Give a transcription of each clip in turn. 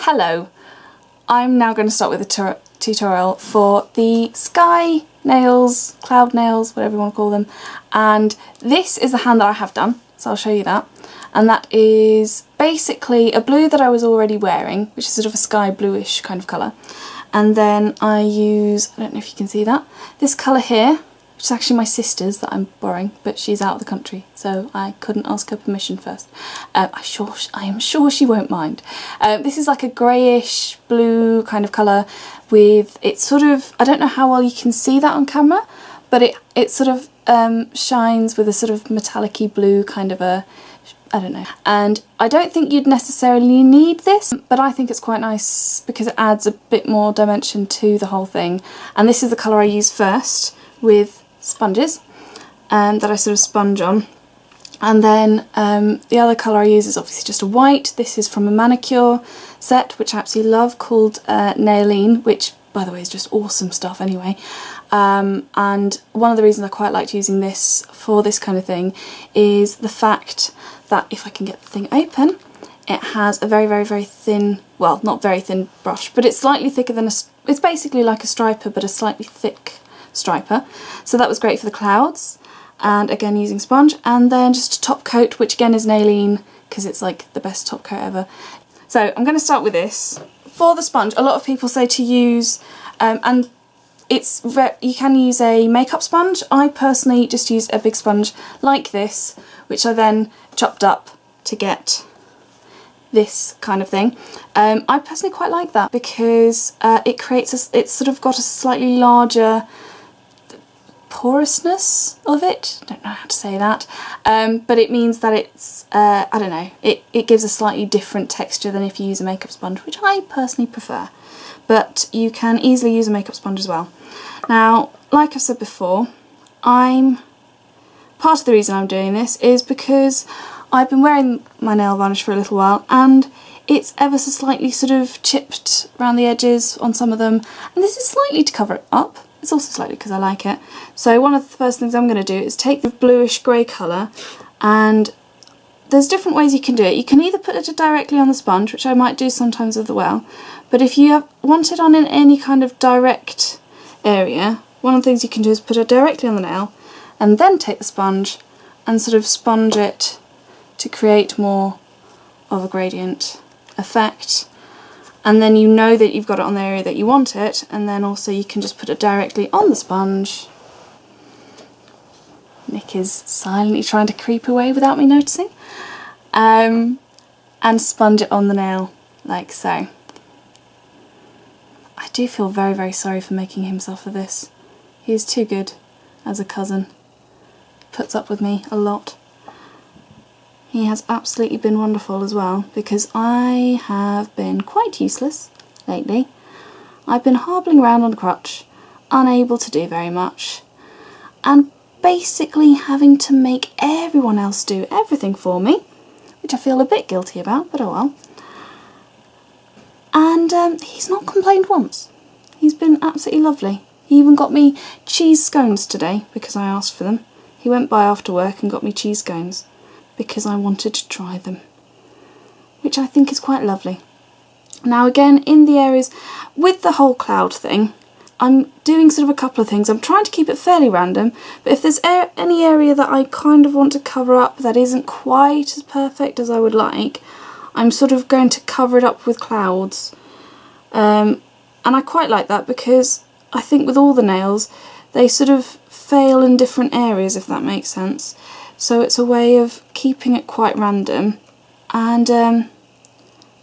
Hello, I'm now going to start with a tutorial for the sky nails, cloud nails, whatever you want to call them, and this is the hand that I have done, so I'll show you that. And that is basically a blue that I was already wearing, which is sort of a sky bluish kind of colour. And then I use, I don't know if you can see that, this colour here, which is actually my sister's that I'm borrowing, but she's out of the country, so I couldn't ask her permission first. I am sure she won't mind. This is like a greyish blue kind of colour with, it's sort of, I don't know how well you can see that on camera, but it sort of shines with a sort of metallic-y blue kind of a, I don't know. And I don't think you'd necessarily need this, but I think it's quite nice because it adds a bit more dimension to the whole thing. And this is the colour I use first with sponges that I sort of sponge on. And then the other colour I use is obviously just a white. This is from a manicure set which I absolutely love called Naileen, which by the way is just awesome stuff anyway. And one of the reasons I quite liked using this for this kind of thing is the fact that if I can get the thing open, it has a very, very, very thin, well, not very thin brush, but it's slightly thicker than it's basically like a striper, but a slightly thick striper. So that was great for the clouds, and again using sponge, and then just a top coat, which again is Naileen, because it's like the best top coat ever. So I'm going to start with this. For the sponge, a lot of people say to use, and you can use a makeup sponge. I personally just use a big sponge like this, which I then chopped up to get this kind of thing. I personally quite like that because it creates it's sort of got a slightly larger porousness of it. I don't know how to say that, but it means that it's I don't know, it gives a slightly different texture than if you use a makeup sponge, which I personally prefer, but you can easily use a makeup sponge as well. Now, like I've said before, part of the reason I'm doing this is because I've been wearing my nail varnish for a little while and it's ever so slightly sort of chipped around the edges on some of them, and this is slightly to cover it up. It's also slightly because I like it. So one of the first things I'm going to do is take the bluish grey colour, and there's different ways you can do it. You can either put it directly on the sponge, which I might do sometimes as well, but if you want it on in any kind of direct area, one of the things you can do is put it directly on the nail and then take the sponge and sort of sponge it to create more of a gradient effect. And then you know that you've got it on the area that you want it, and then also you can just put it directly on the sponge. Nick is silently trying to creep away without me noticing. And sponge it on the nail like so. I do feel very, very sorry for making him suffer this. He is too good as a cousin. Puts up with me a lot. He has absolutely been wonderful as well, because I have been quite useless lately. I've been hobbling around on a crutch, unable to do very much, and basically having to make everyone else do everything for me, which I feel a bit guilty about, but oh well. And he's not complained once. He's been absolutely lovely. He even got me cheese scones today because I asked for them. He went by after work and got me cheese scones because I wanted to try them, which I think is quite lovely. Now again, in the areas with the whole cloud thing, I'm doing sort of a couple of things. I'm trying to keep it fairly random, but if there's any area that I kind of want to cover up that isn't quite as perfect as I would like, I'm sort of going to cover it up with clouds. And I quite like that because I think with all the nails, they sort of fail in different areas, if that makes sense. So it's a way of keeping it quite random. And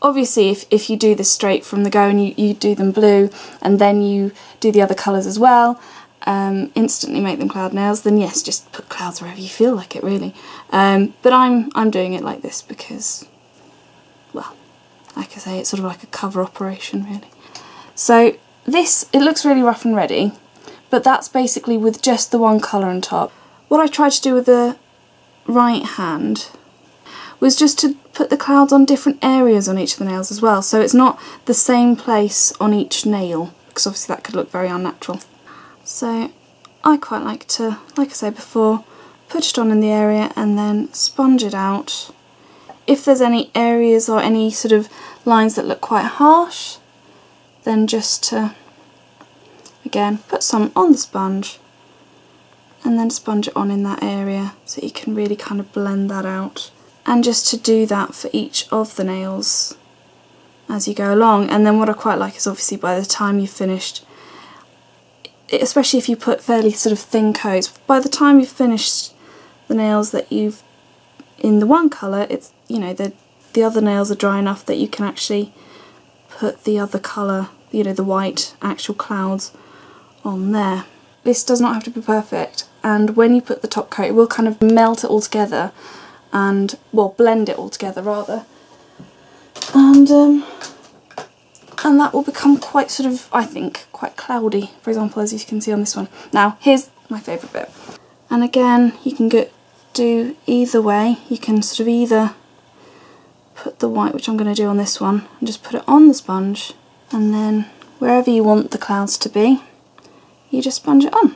obviously if you do this straight from the go and you do them blue and then you do the other colours as well, instantly make them cloud nails, then yes, just put clouds wherever you feel like it really. But I'm doing it like this because, well, like I say, it's sort of like a cover operation really. So this, it looks really rough and ready, but that's basically with just the one colour on top. What I tried to do with the right hand was just to put the clouds on different areas on each of the nails as well, so it's not the same place on each nail, because obviously that could look very unnatural. So I quite like to, like I said before, put it on in the area and then sponge it out if there's any areas or any sort of lines that look quite harsh, then just to, again, put some on the sponge and then sponge it on in that area so you can really kind of blend that out. And just to do that for each of the nails as you go along. And then what I quite like is obviously by the time you've finished, especially if you put fairly sort of thin coats, by the time you've finished the nails that you've in the one colour, it's, you know, the other nails are dry enough that you can actually put the other colour, you know, the white actual clouds on there. This does not have to be perfect, and when you put the top coat it will kind of melt it all together and, well, blend it all together rather, and that will become quite sort of, I think, quite cloudy, for example, as you can see on this one. Now here's my favourite bit, and again you can do either way. You can sort of either put the white, which I'm going to do on this one, and just put it on the sponge, and then wherever you want the clouds to be, you just sponge it on.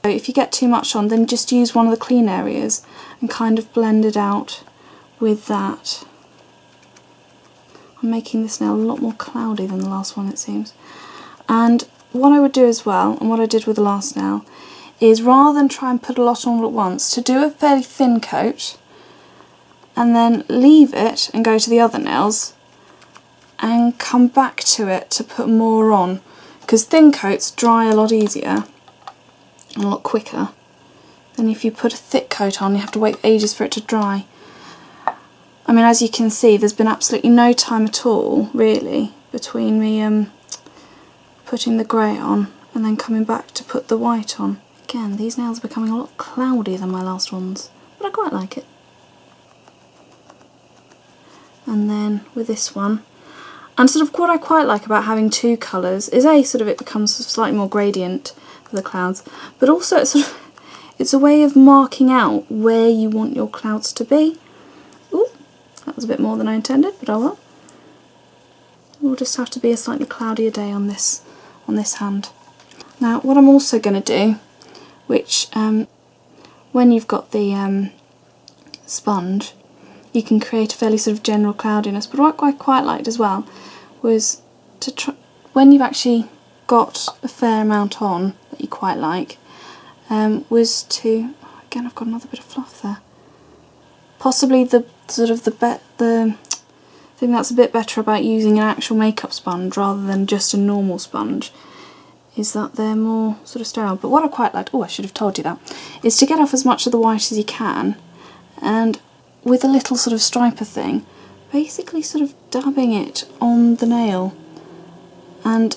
So if you get too much on, then just use one of the clean areas and kind of blend it out with that. I'm making this nail a lot more cloudy than the last one, it seems. And what I would do as well, and what I did with the last nail, is rather than try and put a lot on all at once, to do a fairly thin coat and then leave it and go to the other nails and come back to it to put more on, because thin coats dry a lot easier and a lot quicker than if you put a thick coat on. You have to wait ages for it to dry. I mean, as you can see, there's been absolutely no time at all really between me putting the grey on and then coming back to put the white on. Again, these nails are becoming a lot cloudier than my last ones, but I quite like it. And then with this one, and sort of what I quite like about having two colours is sort of it becomes slightly more gradient for the clouds, but also it's a way of marking out where you want your clouds to be. Ooh, that was a bit more than I intended, but oh well. We'll just have to be a slightly cloudier day on this hand. Now what I'm also going to do, which when you've got the sponge, you can create a fairly sort of general cloudiness, but what I quite liked as well was to try, when you've actually got a fair amount on that you quite like, was to, again I've got another bit of fluff there, possibly the thing that's a bit better about using an actual makeup sponge rather than just a normal sponge is that they're more sort of sterile. But what I quite liked, oh I should have told you that, is to get off as much of the white as you can, and with a little sort of striper thing, basically sort of dabbing it on the nail. And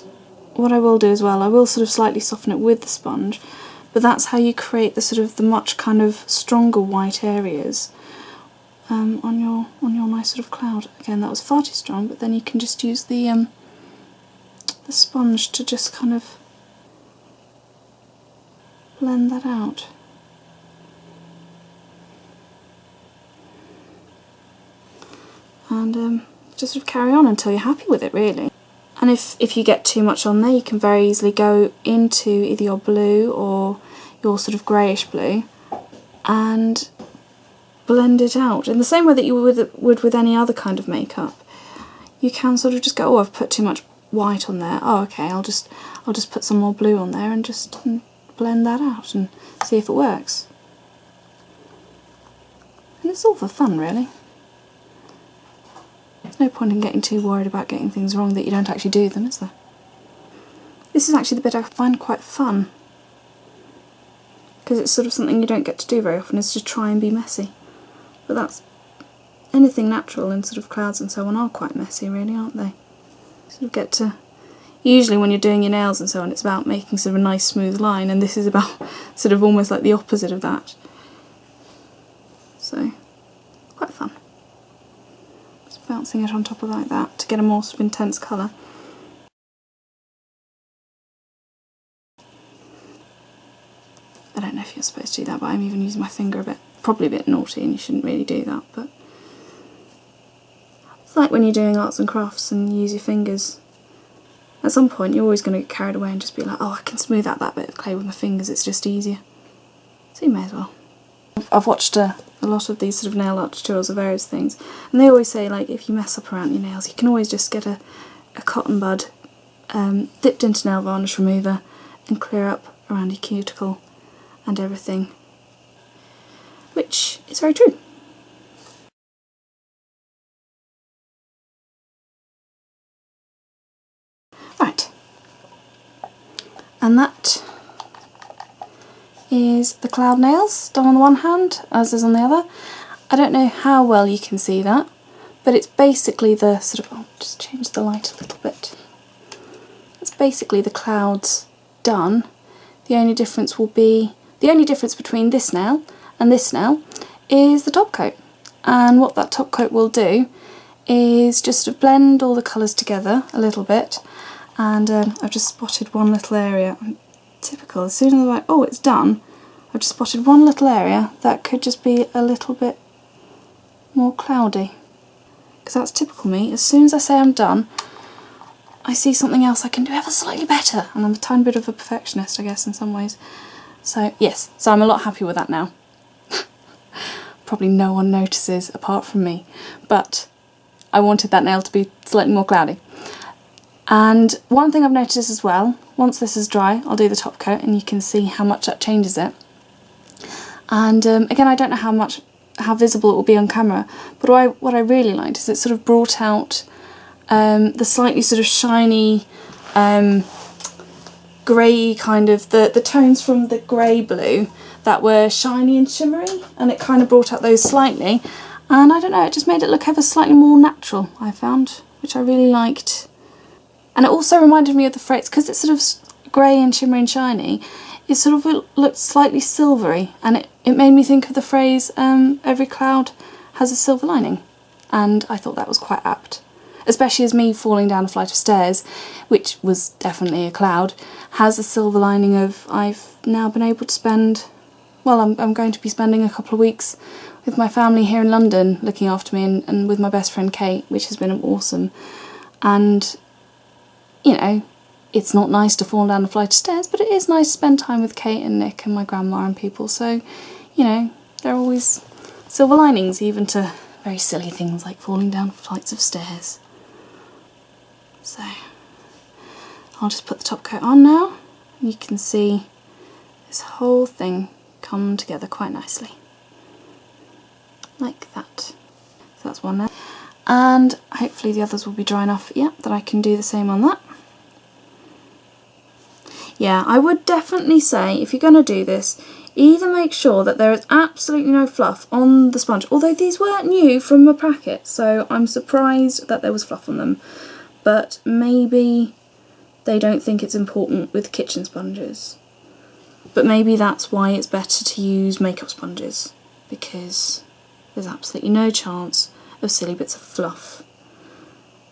what I will do as well, I will sort of slightly soften it with the sponge, but that's how you create the sort of the much kind of stronger white areas on your nice sort of cloud. Again, that was far too strong, but then you can just use the sponge to just kind of blend that out. And just sort of carry on until you're happy with it, really. And if you get too much on there, you can very easily go into either your blue or your sort of greyish blue and blend it out in the same way that you would with any other kind of makeup. You can sort of just go, oh, I've put too much white on there. Oh, okay, I'll just put some more blue on there and just blend that out and see if it works. And it's all for fun, really. There's no point in getting too worried about getting things wrong that you don't actually do them, is there? This is actually the bit I find quite fun, because it's sort of something you don't get to do very often, is to try and be messy. But that's, anything natural and sort of clouds and so on are quite messy, really, aren't they? Sort of get to, usually when you're doing your nails and so on, it's about making sort of a nice smooth line, and this is about sort of almost like the opposite of that. So, quite fun. Just bouncing it on top of like that to get a more sort of intense colour. I don't know if you're supposed to do that, but I'm even using my finger a bit. Probably a bit naughty, and you shouldn't really do that, but it's like when you're doing arts and crafts and you use your fingers. At some point you're always going to get carried away and just be like, oh, I can smooth out that bit of clay with my fingers, it's just easier. So you may as well. I've watched a lot of these sort of nail art tutorials of various things, and they always say, like, if you mess up around your nails, you can always just get a cotton bud dipped into nail varnish remover and clear up around your cuticle and everything, which is very true. Right, and that is the cloud nails done on the one hand as is on the other. I don't know how well you can see that, but it's basically the sort of, I'll just change the light a little bit. It's basically the clouds done. The only difference between this nail and this nail is the top coat. And what that top coat will do is just sort of blend all the colours together a little bit. And I've just spotted one little area. Typical, as soon as I'm like, oh, it's done, I've just spotted one little area that could just be a little bit more cloudy. Because that's typical me. As soon as I say I'm done, I see something else I can do ever slightly better. And I'm a tiny bit of a perfectionist, I guess, in some ways. So, yes, so I'm a lot happier with that now. Probably no one notices apart from me. But I wanted that nail to be slightly more cloudy. And one thing I've noticed as well, once this is dry, I'll do the top coat and you can see how much that changes it. And again, I don't know how visible it will be on camera, but what I really liked is it sort of brought out the slightly sort of shiny, grey kind of, the tones from the grey blue that were shiny and shimmery, and it kind of brought out those slightly. And I don't know, it just made it look ever slightly more natural, I found, which I really liked. And it also reminded me of the phrase, because it's sort of grey and shimmery and shiny, it sort of looked slightly silvery, and it made me think of the phrase, every cloud has a silver lining. And I thought that was quite apt. Especially as me falling down a flight of stairs, which was definitely a cloud, has a silver lining of I've now been able to spend, well, I'm going to be spending a couple of weeks with my family here in London looking after me, and with my best friend Kate, which has been awesome. And you know, it's not nice to fall down a flight of stairs, but it is nice to spend time with Kate and Nick and my grandma and people. So, you know, there are always silver linings, even to very silly things like falling down flights of stairs. So, I'll just put the top coat on now. You can see this whole thing come together quite nicely. Like that. So that's one now. And hopefully the others will be dry enough, yeah, that I can do the same on that. Yeah, I would definitely say, if you're going to do this, either make sure that there is absolutely no fluff on the sponge, although these weren't new from the packet, so I'm surprised that there was fluff on them, but maybe they don't think it's important with kitchen sponges. But maybe that's why it's better to use makeup sponges, because there's absolutely no chance of silly bits of fluff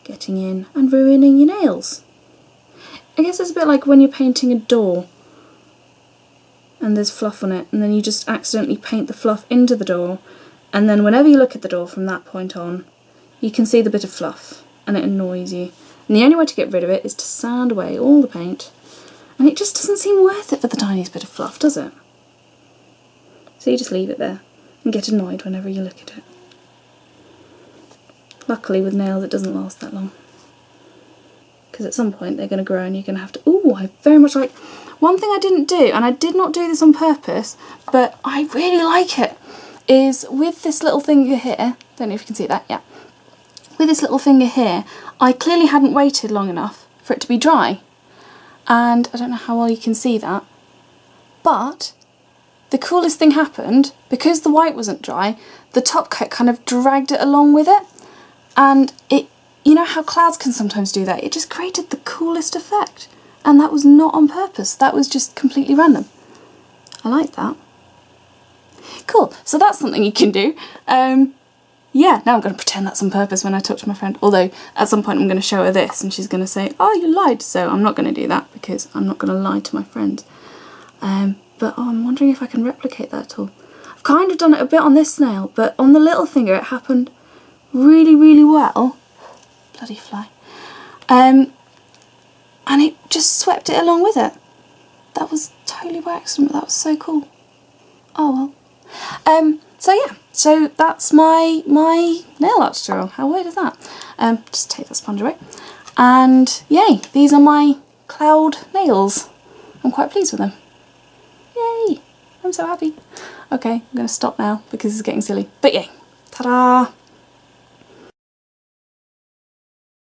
getting in and ruining your nails. I guess it's a bit like when you're painting a door and there's fluff on it, and then you just accidentally paint the fluff into the door, and then whenever you look at the door from that point on, you can see the bit of fluff and it annoys you. And the only way to get rid of it is to sand away all the paint, and it just doesn't seem worth it for the tiniest bit of fluff, does it? So you just leave it there and get annoyed whenever you look at it. Luckily with nails it doesn't last that long, because at some point they're going to grow and you're going to have to... Ooh, I very much like... One thing I didn't do, and I did not do this on purpose, but I really like it, is with this little finger here, don't know if you can see that, yeah. With this little finger here, I clearly hadn't waited long enough for it to be dry. And I don't know how well you can see that, but the coolest thing happened, because the white wasn't dry, the top coat kind of dragged it along with it, and it, you know how clouds can sometimes do that? It just created the coolest effect. And that was not on purpose. That was just completely random. I like that. Cool. So that's something you can do. Yeah, now I'm going to pretend that's on purpose when I talk to my friend. Although, at some point I'm going to show her this and she's going to say, oh, you lied. So I'm not going to do that because I'm not going to lie to my friend. But I'm wondering if I can replicate that at all. I've kind of done it a bit on this nail, but on the little finger it happened really, really well. Bloody fly. And it just swept it along with it. That was totally by accident, but that was so cool. Oh well. So yeah, so that's my nail art tutorial. How weird is that? Just take the sponge away. And yay, these are my cloud nails. I'm quite pleased with them. Yay, I'm so happy. Okay, I'm going to stop now because it's getting silly. But yay, ta-da!